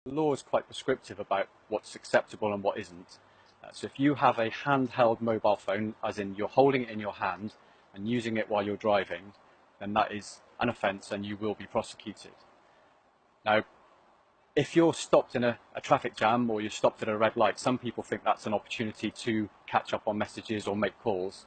The law is quite prescriptive about what's acceptable and what isn't. So if you have a handheld mobile phone, as in you're holding it in your hand and using it while you're driving, then that is an offence and you will be prosecuted. Now, if you're stopped in a traffic jam or you're stopped at a red light, some people think that's an opportunity to catch up on messages or make calls.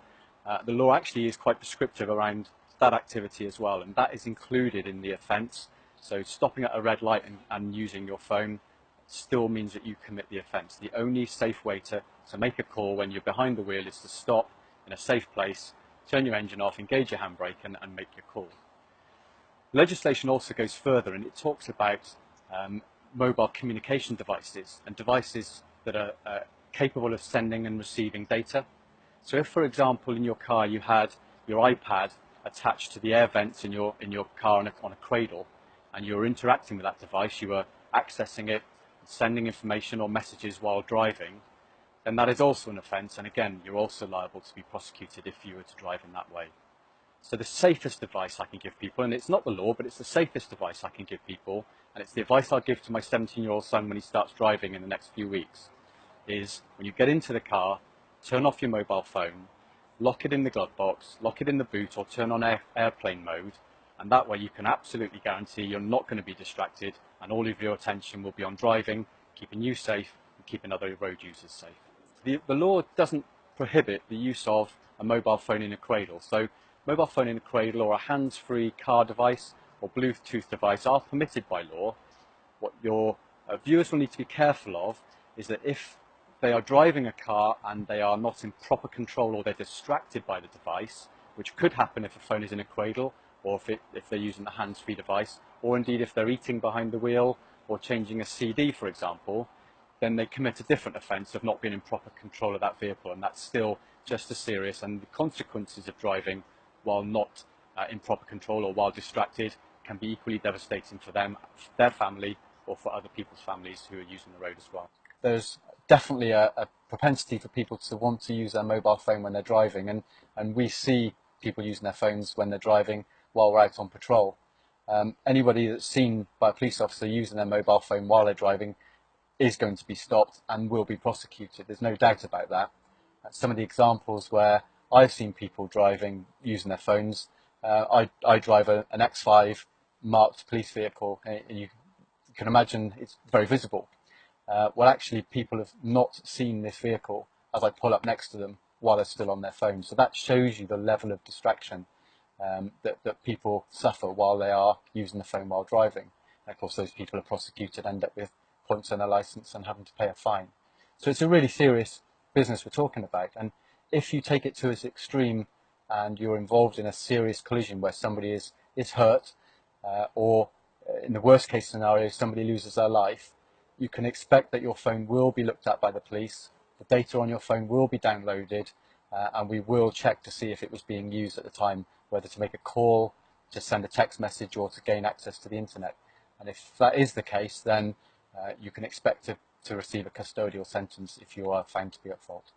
The law actually is quite prescriptive around that activity as well, and that is included in the offence. So stopping at a red light and using your phone still means that you commit the offence. The only safe way to make a call when you're behind the wheel is to stop in a safe place, turn your engine off, engage your handbrake and make your call. Legislation also goes further, and it talks about mobile communication devices and devices that are capable of sending and receiving data. So if, for example, in your car you had your iPad attached to the air vents in your car on a cradle, and you were interacting with that device, you were accessing it, sending information or messages while driving, then that is also an offence, and again, you're also liable to be prosecuted if you were to drive in that way. So the safest advice I can give people, and it's not the law, but it's the safest advice I can give people, and it's the advice I'll give to my 17-year-old son when he starts driving in the next few weeks, is when you get into the car, turn off your mobile phone, lock it in the glove box, lock it in the boot, or turn on airplane mode, and that way you can absolutely guarantee you're not going to be distracted and all of your attention will be on driving, keeping you safe and keeping other road users safe. The law doesn't prohibit the use of a mobile phone in a cradle. So mobile phone in a cradle or a hands-free car device or Bluetooth device are permitted by law. What your viewers will need to be careful of is that if they are driving a car and they are not in proper control or they're distracted by the device, which could happen if a phone is in a cradle or if they're using the hands-free device, or indeed if they're eating behind the wheel or changing a CD, for example, then they commit a different offence of not being in proper control of that vehicle, and that's still just as serious, and the consequences of driving while not in proper control or while distracted can be equally devastating for them, their family, or for other people's families who are using the road as well. There's definitely a propensity for people to want to use their mobile phone when they're driving, and we see people using their phones when they're driving while we're out on patrol. Anybody that's seen by a police officer using their mobile phone while they're driving is going to be stopped and will be prosecuted. There's no doubt about that. Some of the examples where I've seen people driving using their phones, I drive an X5 marked police vehicle, and you can imagine it's very visible. Well, actually, people have not seen this vehicle as I pull up next to them while they're still on their phone. So that shows you the level of distraction that people suffer while they are using the phone while driving. And of course, those people are prosecuted, end up with points on their licence and having to pay a fine. So it's a really serious business we're talking about. And if you take it to its extreme and you're involved in a serious collision where somebody is hurt, or in the worst case scenario, somebody loses their life, you can expect that your phone will be looked at by the police, the data on your phone will be downloaded, and we will check to see if it was being used at the time, whether to make a call, to send a text message, or to gain access to the internet. And if that is the case, then you can expect to receive a custodial sentence if you are found to be at fault.